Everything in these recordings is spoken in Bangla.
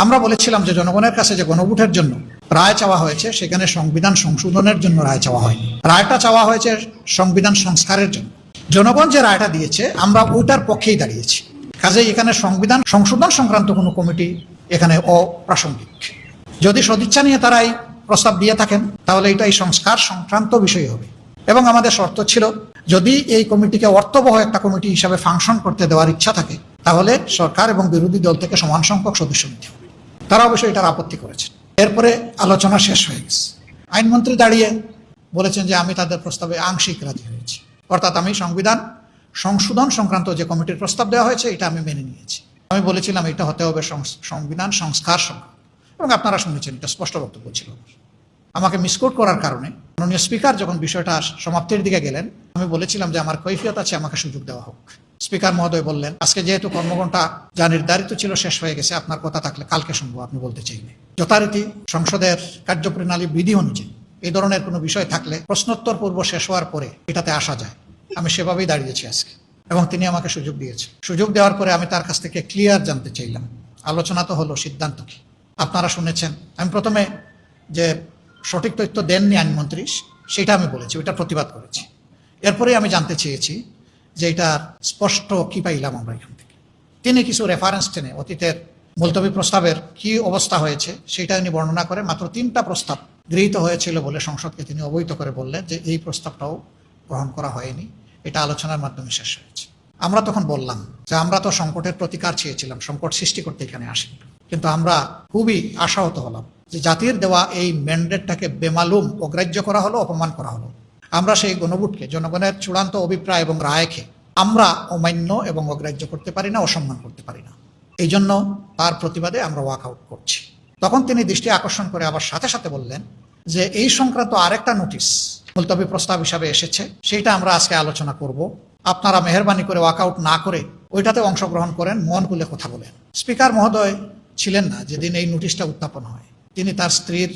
আমরা বলেছিলাম যে জনগণের কাছে যে গণভোটের জন্য রায় চাওয়া হয়েছে সেখানে সংবিধান সংশোধনের জন্য রায় চাওয়া হয়নি, রায়টা চাওয়া হয়েছে সংবিধান সংস্কারের জন্য। জনগণ যে রায়টা দিয়েছে আমরা ওইটার পক্ষেই দাঁড়িয়েছি। কাজেই এখানে সংবিধান সংশোধন সংক্রান্ত কোনো কমিটি এখানে অপ্রাসঙ্গিক। যদি সদিচ্ছা নিয়ে তারাই প্রস্তাব দিয়ে থাকেন তাহলে এটাই সংস্কার সংক্রান্ত বিষয় হবে। এবং আমাদের শর্ত ছিল যদি এই কমিটিকে অর্থবহ একটা কমিটি হিসাবে ফাংশন করতে দেওয়ার ইচ্ছা থাকে তাহলে সরকার এবং বিরোধী দল থেকে সমান সংখ্যক সদস্য নিতে হবে। তারা অবশ্যই এটার আপত্তি করেছেন। এরপরে আলোচনা শেষ হয়ে গেছে। আইনমন্ত্রী দাঁড়িয়ে বলেছেন যে আমি তাদের প্রস্তাবে আংশিক রাজি হয়েছি, অর্থাৎ আমি সংবিধান সংশোধন সংক্রান্ত যে কমিটির প্রস্তাব দেওয়া হয়েছে এটা আমি মেনে নিয়েছি। আমি বলেছিলাম এটা হতে হবে সংবিধান সংস্কার সংক্রান্ত, এবং আপনারা শুনেছেন এটা স্পষ্ট বক্তব্য ছিল। আমাকে মিসকোট করার কারণে মাননীয় স্পিকার যখন বিষয়টা সমাপ্তির দিকে গেলেন আমি বলেছিলাম যে আমার কৈফিয়ত আছে, আমাকে সুযোগ দেওয়া হোক। স্পিকার মহোদয় বললেন আজকে যেহেতু কর্মঘণ্টা যা নির্ধারিত ছিল শেষ হয়ে গেছে, আপনার কথা থাকলে কালকে শুনবো, আপনি বলতে চাইলে। যথারীতি সংসদের কার্যপ্রণালী বিধি অনুযায়ী এই ধরনের কোনো বিষয় থাকলে প্রশ্নোত্তর পূর্ব শেষ হওয়ার পরে এটাতে আসা যায়। আমি সেভাবেই দাঁড়িয়েছি আজকে, এবং তিনি আমাকে সুযোগ দিয়েছেন। সুযোগ দেওয়ার পরে আমি তার কাছ থেকে ক্লিয়ার জানতে চাইলাম আলোচনা তো হলো, সিদ্ধান্ত কি? আপনারা শুনেছেন আমি প্রথমে যে সঠিক তথ্য দেননি আইনমন্ত্রী সেটা আমি বলেছি, ওইটা প্রতিবাদ করেছি। এরপরে আমি জানতে চেয়েছি যে এটা স্পষ্ট কি পাইলাম আমরা এখান থেকে। তিনি কিছু রেফারেন্স টেনে অতীতের মুলতবি প্রস্তাবের কি অবস্থা হয়েছে সেটা উনি বর্ণনা করে মাত্র 3টা প্রস্তাব গৃহীত হয়েছিল বলে সংসদকে তিনি অবহিত করে বললেন যে এই প্রস্তাবটাও গ্রহণ করা হয়নি, এটা আলোচনার মাধ্যমে শেষ হয়েছে। আমরা তখন বললাম যে আমরা তো সংকটের প্রতিকার চেয়েছিলাম, সংকট সৃষ্টি করতে এখানে আসেনি, কিন্তু আমরা খুবই আশাহত হলাম যে জাতির দেওয়া এই ম্যান্ডেটটাকে বেমালুম অগ্রাহ্য করা হলো, অপমান করা হলো। আমরা সেই গণভোটকে, জনগণের চূড়ান্ত অভিপ্রায় এবং রায়কে আমরা অমান্য এবং অগ্রাহ্য করতে পারি না, অসম্মান করতে পারি না। এই জন্য তার প্রতিবাদে আমরা ওয়াক আউট করছি। তখন তিনি দৃষ্টি আকর্ষণ করে আবার সাথে সাথে বললেন যে এই সংক্রান্ত আরেকটা নোটিশ মুলতবি প্রস্তাব হিসাবে এসেছে, সেইটা আমরা আজকে আলোচনা করব। আপনারা মেহরবানি করে ওয়াক আউট না করে ওইটাতে অংশগ্রহণ করেন, মন খুলে কথা বলেন। স্পিকার মহোদয় ছিলেন না যেদিন এই নোটিশটা উত্থাপন হয়, তিনি তার স্ত্রীর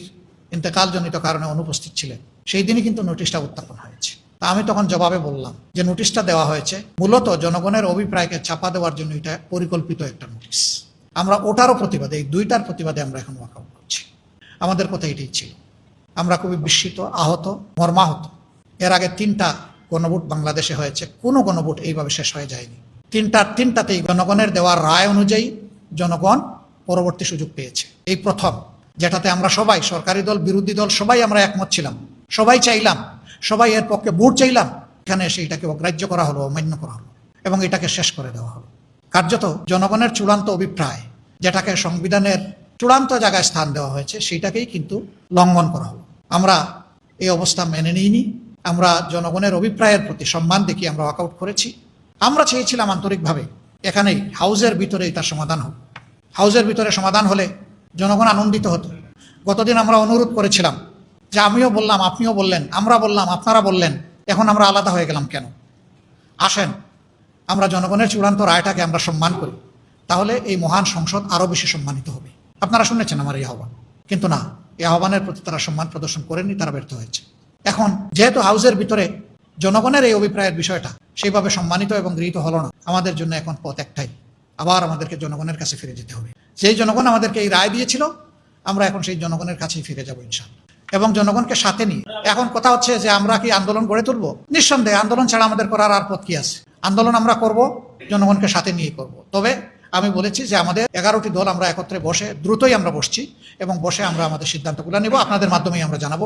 ইন্তেকালজনিত কারণে অনুপস্থিত ছিলেন। সেই দিনই কিন্তু নোটিশটা উত্থাপন হয়েছে। তা আমি তখন জবাবে বললাম যে নোটিশটা দেওয়া হয়েছে মূলত জনগণের অভিপ্রায়কে চাপা দেওয়ার জন্য, এটা পরিকল্পিত একটা নোটিশ। আমরা ওটারও প্রতিবাদে, এই দুইটার প্রতিবাদে আমরা এখন ওয়াকআউট করছি। আমাদের কথা এটাই ছিল। আমরা খুবই বিস্মিত, আহত, মর্মাহত। এর আগে 3টা গণভোট বাংলাদেশে হয়েছে, কোনো গণভোট এইভাবে শেষ হয়ে যায়নি। তিনটাতেই জনগণের দেওয়ার রায় অনুযায়ী জনগণ পরবর্তী সুযোগ পেয়েছে। এই প্রথম, যেটাতে আমরা সবাই, সরকারি দল বিরোধী দল সবাই আমরা একমত ছিলাম, সবাই চাইলাম, সবাই এর পক্ষে ভোট চাইলাম। এখানে এসে এটাকে অগ্রাহ্য করা হলো, অমান্য করা হলো এবং এটাকে শেষ করে দেওয়া হলো। কার্যত জনগণের চূড়ান্ত অভিপ্রায়, যেটাকে সংবিধানের চূড়ান্ত জায়গায় স্থান দেওয়া হয়েছে, সেইটাকেই কিন্তু লঙ্ঘন করা হলো। আমরা এই অবস্থা মেনে নিইনি। আমরা জনগণের অভিপ্রায়ের প্রতি সম্মান দেখিয়ে আমরা ওয়াকআউট করেছি। আমরা চেয়েছিলাম আন্তরিকভাবে এখানেই হাউজের ভিতরেই তার সমাধান হোক। হাউজের ভিতরে সমাধান হলে জনগণ আনন্দিত হতো। গতদিন আমরা অনুরোধ করেছিলাম যে আমিও বললাম, আপনিও বললেন, আমরা বললাম, আপনারা বললেন, এখন আমরা আলাদা হয়ে গেলাম কেন? আসেন আমরা জনগণের চূড়ান্ত রায়টাকে আমরা সম্মান করি, তাহলে এই মহান সংসদ আরও বেশি সম্মানিত হবে। আপনারা শুনেছেন আমার এই আহ্বান, কিন্তু না, এই আহ্বানের প্রতি তারা সম্মান প্রদর্শন করেননি, তারা ব্যর্থ হয়েছে। এখন যেহেতু হাউজের ভিতরে জনগণের এই অভিপ্রায়ের বিষয়টা সেইভাবে সম্মানিত এবং গৃহীত হলো না, আমাদের জন্য এখন পথ একটাই, আবার আমাদেরকে জনগণের কাছে ফিরে যেতে হবে। যেই জনগণ আমাদেরকে এই রায় দিয়েছিল আমরা এখন সেই জনগণের কাছেই ফিরে যাবো ইনশাআল্লাহ, এবং জনগণকে সাথে নিয়ে। এখন কথা হচ্ছে যে আমরা কি আন্দোলন গড়ে তুলবো? নিঃসন্দেহে আন্দোলন ছাড়া আমাদের করার আর পথ কি আছে? আন্দোলন আমরা করব, জনগণকে সাথে নিয়ে করব। তবে আমি বলেছি যে আমাদের 11টি দল আমরা একত্রে বসে, দ্রুতই আমরা বসছি এবং বসে আমরা আমাদের সিদ্ধান্তগুলো নেব, আপনাদের মাধ্যমেই আমরা জানাবো।